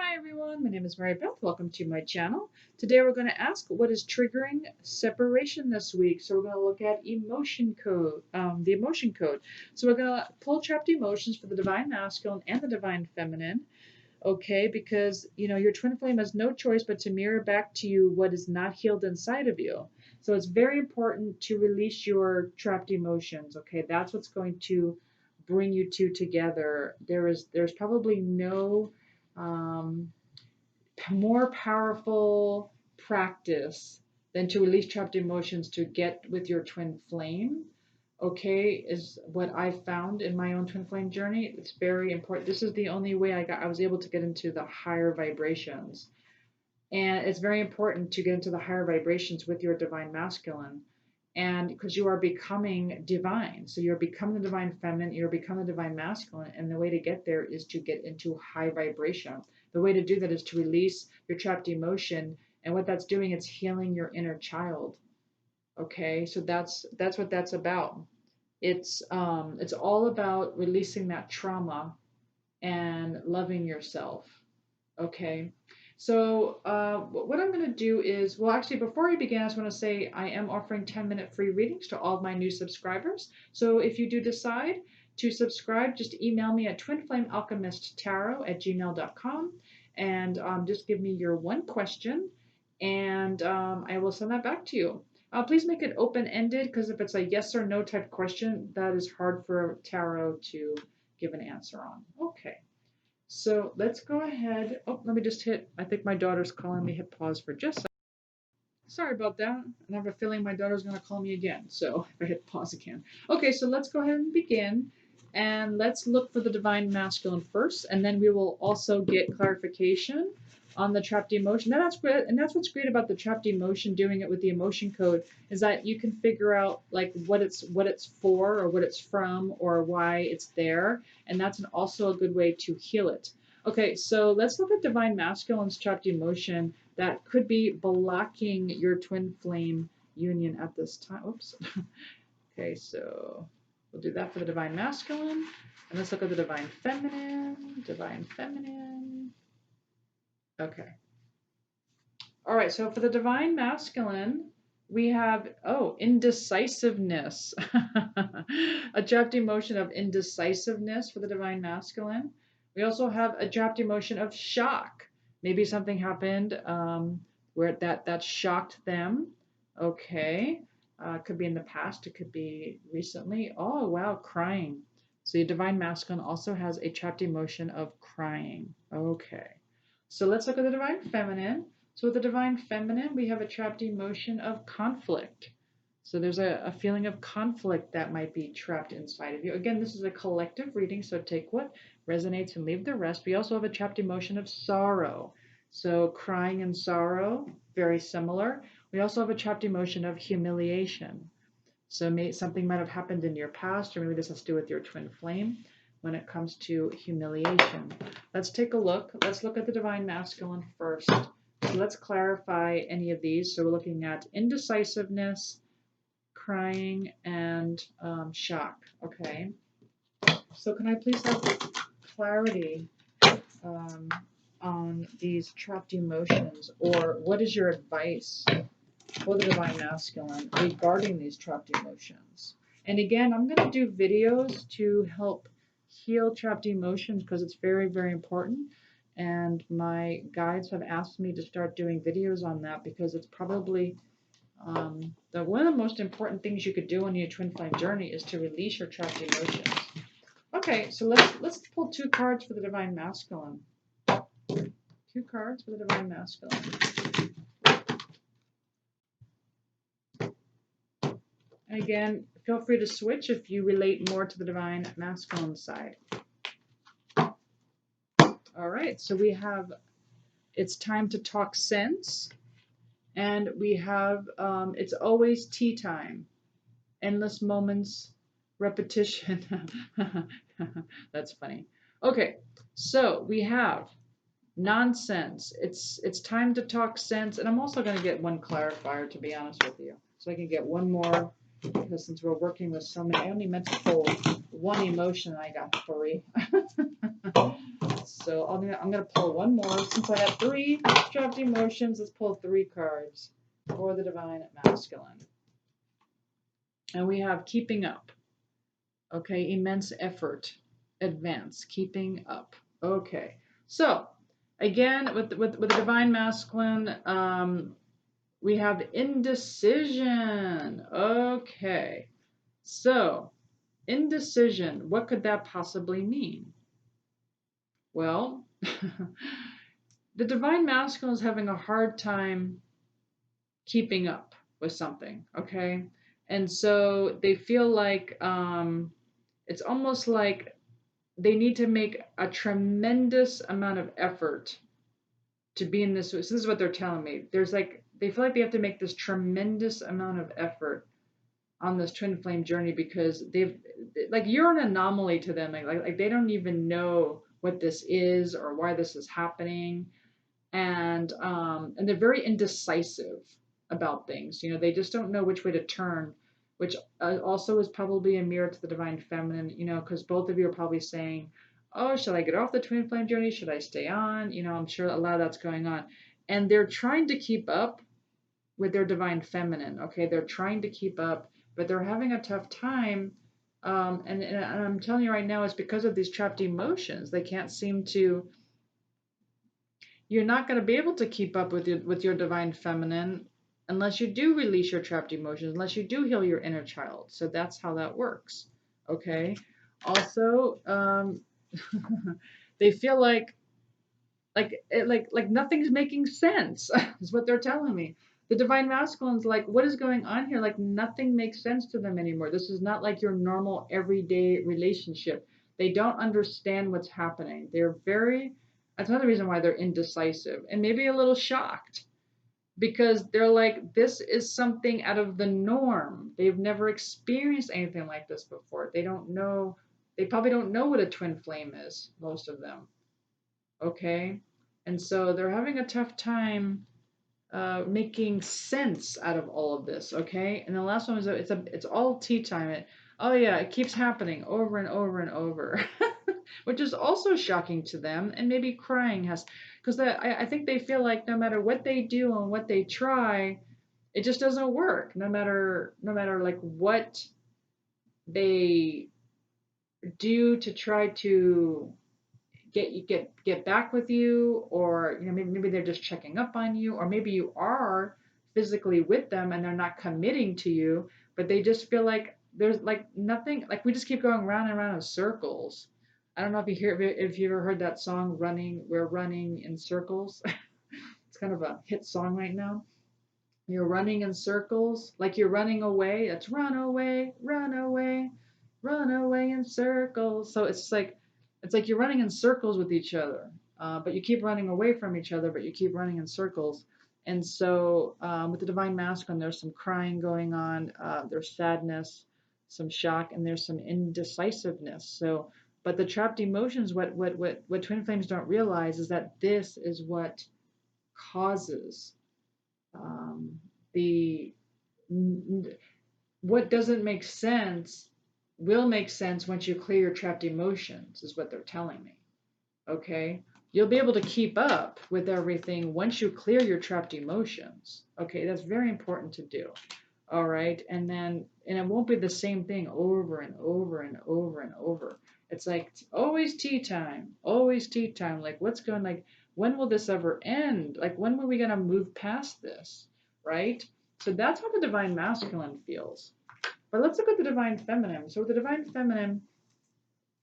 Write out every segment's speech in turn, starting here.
Hi everyone, my name is Mary Beth. Welcome to my channel. Today we're going to ask what is triggering separation this week. So we're going to look at emotion code, the emotion code. So we're going to pull trapped emotions for the divine masculine and the divine feminine. Okay, because your twin flame has no choice but to mirror back to you what is not healed inside of you. So it's very important to release your trapped emotions. Okay, that's what's going to bring you two together. There's probably no um, more powerful practice than to release trapped emotions to get with your twin flame. Okay, is what I found in my own twin flame journey. It's very important. This is the only way I was able to get into the higher vibrations. And it's very important to get into the higher vibrations with your divine masculine. And because you are becoming divine. So you're becoming the divine feminine, you're becoming the divine masculine. And the way to get there is to get into high vibration. The way to do that is to release your trapped emotion. And what that's doing, it's healing your inner child. Okay, so that's what that's about. It's all about releasing that trauma and loving yourself. Okay. So what I'm going to do is, well, actually, before I begin, I just want to say I am offering 10-minute free readings to all of my new subscribers. So if you do decide to subscribe, just email me at twinflamealchemisttarot@gmail.com and just give me your one question, and I will send that back to you. Please make it open-ended, because if it's a yes or no type question, that is hard for tarot to give an answer on. Okay. So let's go ahead. Oh, let me just hit, I think my daughter's calling me. Hit pause for just a second. Sorry about that. I have a feeling my daughter's going to call me again. So if I hit pause again. Okay, so let's go ahead and begin. And let's look for the divine masculine first. And then we will also get clarification on the trapped emotion. That's great. And that's what's great about the trapped emotion, doing it with the emotion code, is that you can figure out like what it's for, or what it's from, or why it's there. And that's also a good way to heal it. Okay, so let's look at divine masculine's trapped emotion that could be blocking your twin flame union at this time. Oops. Okay, so we'll do that for the divine masculine. And let's look at the divine feminine. Divine feminine. Okay. All right, so for the divine masculine, we have, indecisiveness. A trapped emotion of indecisiveness for the divine masculine. We also have a trapped emotion of shock. Maybe something happened where that shocked them. Okay. Could be in the past. It could be recently. Oh, wow, crying. So your divine masculine also has a trapped emotion of crying. Okay. So let's look at the divine feminine. So with the divine feminine, we have a trapped emotion of conflict. So there's a feeling of conflict that might be trapped inside of you. Again, this is a collective reading, so take what resonates and leave the rest. We also have a trapped emotion of sorrow. So crying and sorrow, very similar. We also have a trapped emotion of humiliation. So something might have happened in your past, or maybe this has to do with your twin flame when it comes to humiliation. Let's take a look. Let's look at the divine masculine first. So let's clarify any of these. So we're looking at indecisiveness, crying, and shock. Okay. So can I please have clarity on these trapped emotions, or what is your advice for the divine masculine regarding these trapped emotions? And again, I'm going to do videos to help heal trapped emotions because it's very, very important. And my guides have asked me to start doing videos on that because it's probably one of the most important things you could do on your twin flame journey is to release your trapped emotions. Okay, so let's pull two cards for the divine masculine. Two cards for the divine masculine. And again, feel free to switch if you relate more to the divine masculine side. All right, so we have it's time to talk sense, and we have it's always tea time, endless moments, repetition. That's funny. Okay, so we have nonsense. It's time to talk sense, and I'm also going to get one clarifier, to be honest with you, so I can get one more, because since we're working with so many, I only meant to pull one emotion and I got three. So I'm going to pull one more. Since I have 3 trapped emotions, let's pull 3 cards for the Divine Masculine. And we have keeping up. Okay, immense effort, advance, keeping up. Okay, so again, with the Divine Masculine, we have indecision. Okay, so indecision, what could that possibly mean? Well, the Divine Masculine is having a hard time keeping up with something, okay? And so they feel like it's almost like they need to make a tremendous amount of effort to be in this. So this is what they're telling me. There's like, they feel like they have to make this tremendous amount of effort on this twin flame journey because like you're an anomaly to them. Like they don't even know what this is or why this is happening. And they're very indecisive about things. You know, they just don't know which way to turn, which also is probably a mirror to the Divine Feminine, you know, because both of you are probably saying, oh, should I get off the twin flame journey? Should I stay on? You know, I'm sure a lot of that's going on. And they're trying to keep up with their Divine Feminine, okay? They're trying to keep up, but they're having a tough time. And I'm telling you right now, it's because of these trapped emotions. They can't seem to, you're not going to be able to keep up with your Divine Feminine unless you do release your trapped emotions, unless you do heal your inner child. So that's how that works. Okay. Also, they feel like nothing's making sense is what they're telling me. The Divine Masculine's like, what is going on here? Like nothing makes sense to them anymore. This is not like your normal everyday relationship. They don't understand what's happening. That's another reason why they're indecisive and maybe a little shocked because they're like, this is something out of the norm. They've never experienced anything like this before. They probably don't know what a twin flame is, most of them. Okay. And so they're having a tough time making sense out of all of this. Okay. And the last one is it's all tea time. It keeps happening over and over and over, which is also shocking to them. And maybe crying because I think they feel like no matter what they do and what they try, it just doesn't work. No matter like what they do to try to get back with you, or you know, maybe they're just checking up on you, or maybe you are physically with them and they're not committing to you, but they just feel like there's like nothing, like we just keep going round and round in circles. I don't know if you ever heard that song, We're Running in Circles. It's kind of a hit song right now. You're running in circles, like you're running away. That's run away, run away, run away in circles. So it's like you're running in circles with each other, but you keep running away from each other, but you keep running in circles. And so with the Divine Masculine, there's some crying going on, there's sadness, some shock, and there's some indecisiveness. So, but the trapped emotions, what twin flames don't realize is that this is what causes the what doesn't make sense will make sense once you clear your trapped emotions, is what they're telling me. Okay? You'll be able to keep up with everything once you clear your trapped emotions. Okay, that's very important to do. All right, and it won't be the same thing over and over and over and over. It's like always tea time, always tea time. Like when will this ever end? Like when are we gonna move past this? Right? So that's how the Divine Masculine feels. But let's look at the Divine Feminine. So with the Divine Feminine,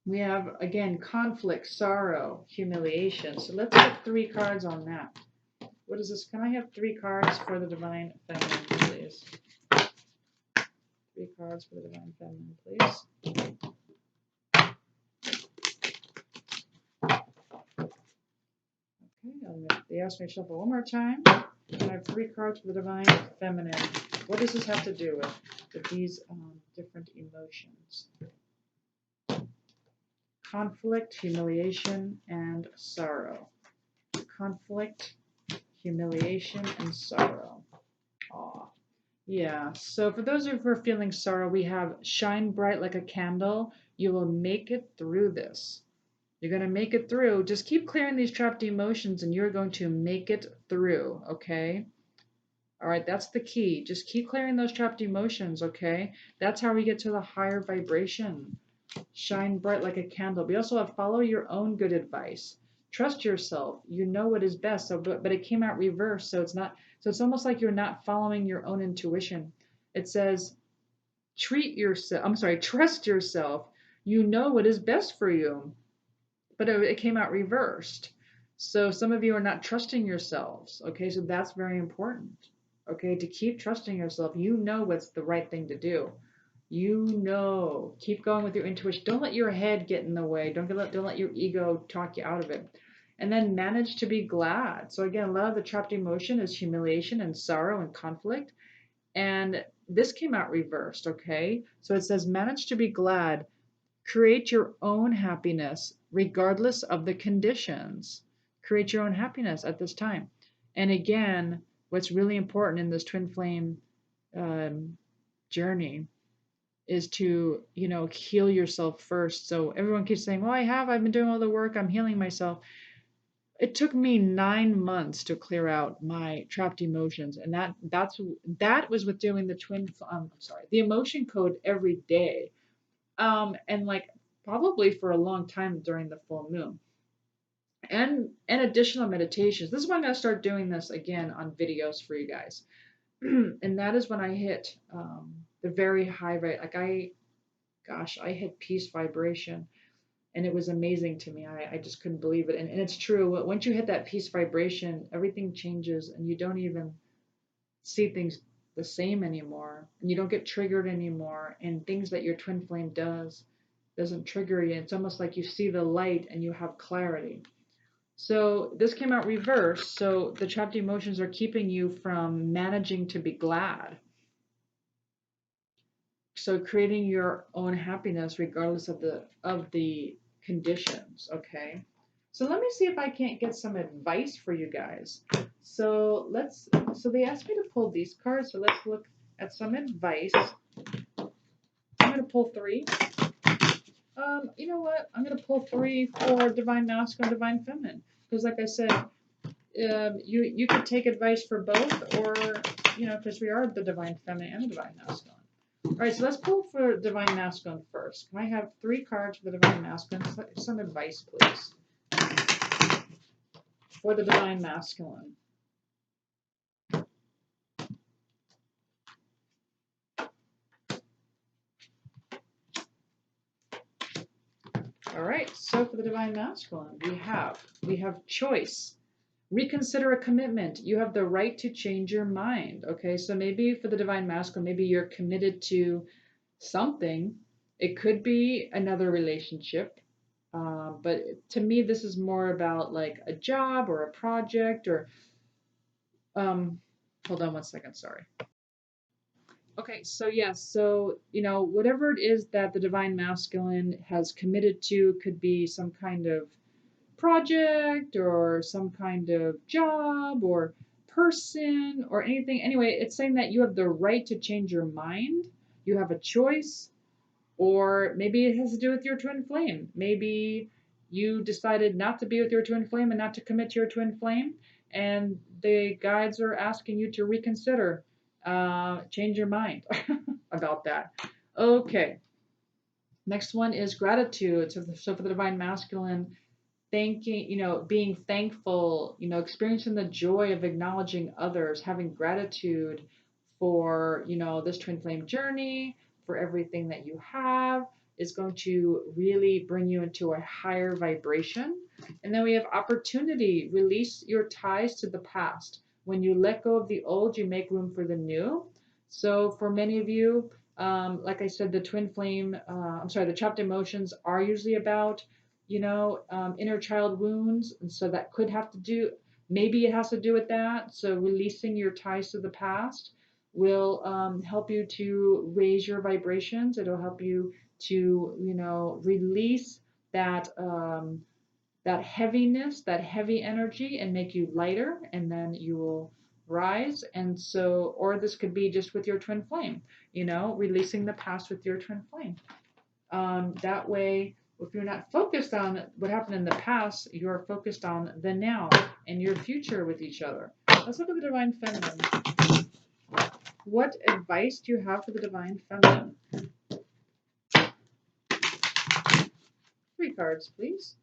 we have again conflict, sorrow, humiliation. So let's get 3 cards on that. What is this? Can I have 3 cards for the Divine Feminine, please? 3 cards for the Divine Feminine, please. Okay, they asked me to shuffle one more time. I have 3 cards for the Divine Feminine. What does this have to do with these different emotions? Conflict, humiliation, and sorrow. Conflict, humiliation, and sorrow. Aw. Yeah, so for those of you who are feeling sorrow, we have shine bright like a candle. You will make it through this. You're going to make it through. Just keep clearing these trapped emotions and you're going to make it through, okay? All right, that's the key. Just keep clearing those trapped emotions, okay? That's how we get to the higher vibration. Shine bright like a candle. We also have follow your own good advice. Trust yourself. You know what is best. So, but it came out reversed, so it's not. So it's almost like you're not following your own intuition. It says, treat yourself. I'm sorry, trust yourself. You know what is best for you, but it came out reversed. So some of you are not trusting yourselves. Okay, so that's very important. Okay, to keep trusting yourself. You know what's the right thing to do. You know, keep going with your intuition. Don't let your head get in the way. Don't let your ego talk you out of it. And then manage to be glad. So again, a lot of the trapped emotion is humiliation and sorrow and conflict. And this came out reversed, okay? So it says manage to be glad. Create your own happiness regardless of the conditions. Create your own happiness at this time. And again, what's really important in this twin flame um, journey is to, heal yourself first. So everyone keeps saying, well, I've been doing all the work, I'm healing myself. It took me 9 months to clear out my trapped emotions. And that was with doing the emotion code every day. And like probably for a long time during the full moon. And additional meditations. This is when I'm gonna start doing this again on videos for you guys. And that is when I hit the very high rate. I hit peace vibration and it was amazing to me. I just couldn't believe it. And it's true. Once you hit that peace vibration, everything changes and you don't even see things the same anymore. And you don't get triggered anymore. And things that your twin flame doesn't trigger you. It's almost like you see the light and you have clarity. So this came out reverse. So the trapped emotions are keeping you from managing to be glad. So creating your own happiness regardless of the conditions, okay? So let me see if I can't get some advice for you guys. So they asked me to pull these cards, so let's look at some advice. I'm going to pull 3. You know what? I'm going to pull 3 for divine masculine, divine feminine, because like I said, you could take advice for both, or because we are the divine feminine and the divine masculine. All right, so let's pull for divine masculine first. Can I have 3 cards for the divine masculine? Some advice, please, for the divine masculine. All right, so for the divine masculine, we have choice. Reconsider a commitment. You have the right to change your mind. Okay, so maybe for the divine masculine, maybe you're committed to something. It could be another relationship. But to me, this is more about like a job or a project or, hold on one second, sorry. Okay, so yes, so, whatever it is that the divine masculine has committed to could be some kind of project or some kind of job or person or anything. Anyway, it's saying that you have the right to change your mind. You have a choice. Or maybe it has to do with your twin flame. Maybe you decided not to be with your twin flame and not to commit to your twin flame, and the guides are asking you to reconsider, change your mind about that. Okay, next one is gratitude. So for the divine masculine, thanking, being thankful, experiencing the joy of acknowledging others, having gratitude for, this twin flame journey, for everything that you have is going to really bring you into a higher vibration. And then we have opportunity, release your ties to the past. When you let go of the old, you make room for the new. So for many of you, like I said, the twin flame, the trapped emotions are usually about inner child wounds. And so that could have to do, maybe it has to do with that. So releasing your ties to the past will help you to raise your vibrations. It'll help you to, release that heaviness, that heavy energy, and make you lighter, and then you will rise. And so, or this could be just with your twin flame, releasing the past with your twin flame. That way, If you're not focused on what happened in the past, you're focused on the now and your future with each other. Let's look at the Divine Feminine. What advice do you have for the Divine Feminine? 3 cards, please.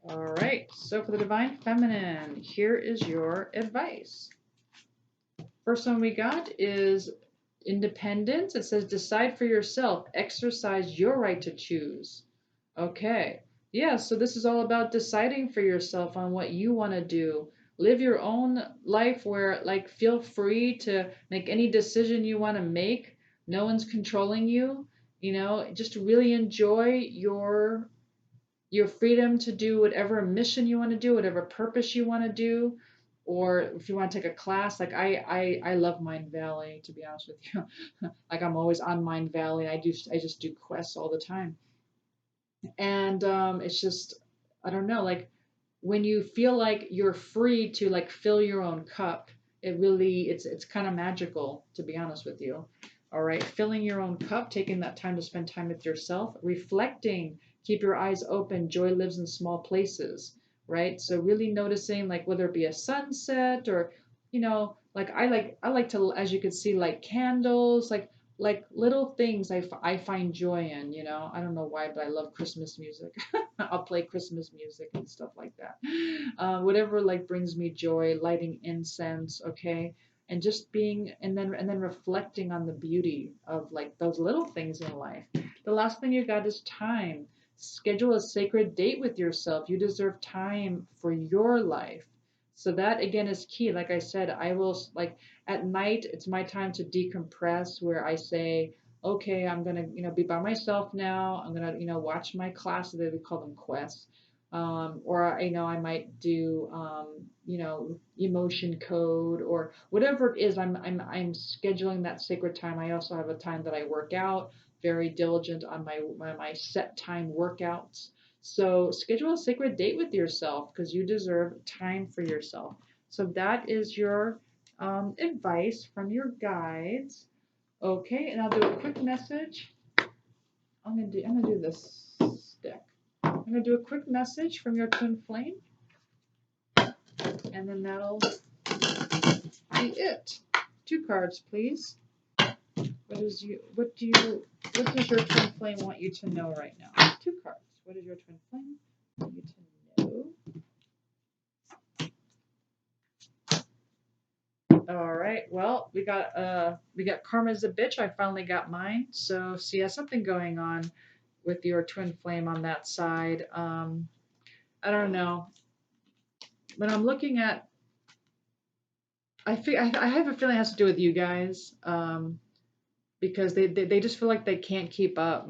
All right, so for the Divine Feminine, here is your advice. First one we got is independence. It says decide for yourself, exercise your right to choose. Okay, yeah, so this is all about deciding for yourself on what you want to do. Live your own life where, like, feel free to make any decision you want to make. No one's controlling you. You know, just really enjoy your freedom to do whatever mission you want to do, whatever purpose you want to do, or if you want to take a class. Like I love Mind Valley, to be honest with you. Like I'm always on Mind Valley. I just do quests all the time, and it's just I don't know. Like when you feel like you're free to like fill your own cup, it's kind of magical, to be honest with you. All right, filling your own cup, taking that time to spend time with yourself, reflecting, keep your eyes open. Joy lives in small places, right? So really noticing, like whether it be a sunset or, like I like to, as you can see, light candles, like little things I find joy in, I don't know why, but I love Christmas music. I'll play Christmas music and stuff like that. Whatever like brings me joy, lighting incense, okay, and just being, and then reflecting on the beauty of like those little things in life. The last thing you got is time. Schedule a sacred date with yourself. You deserve time for your life. So that again is key. Like I said, I will like at night, it's my time to decompress where I say, okay, I'm going to, be by myself now. I'm going to, watch my classes. They call them quests. Or, I might do, emotion code or whatever it is. I'm scheduling that sacred time. I also have a time that I work out, very diligent on my set time workouts. So schedule a sacred date with yourself because you deserve time for yourself. So that is your advice from your guides. Okay, and I'll do a quick message. I'm gonna do this stick. I'm gonna do a quick message from your twin flame, and then that'll be it. 2 cards, please. What does your twin flame want you to know right now? 2 cards. What does your twin flame want you to know? All right. Well, we got Karma's a bitch. I finally got mine. So see, something going on with your twin flame on that side. I don't know. When I'm looking at, I have a feeling it has to do with you guys, because they just feel like they can't keep up,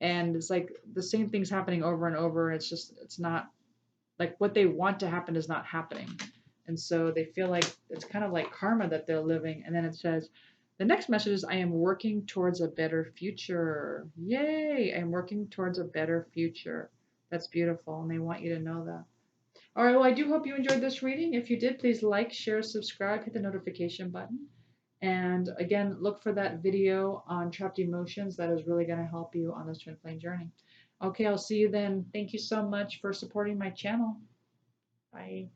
and it's like the same thing's happening over and over. It's not like what they want to happen is not happening. And so they feel like it's kind of like karma that they're living. And then it says, the next message is, I am working towards a better future. Yay! I am working towards a better future. That's beautiful. And they want you to know that. All right. Well, I do hope you enjoyed this reading. If you did, please like, share, subscribe, hit the notification button. And again, look for that video on trapped emotions. That is really going to help you on this twin flame journey. Okay, I'll see you then. Thank you so much for supporting my channel. Bye.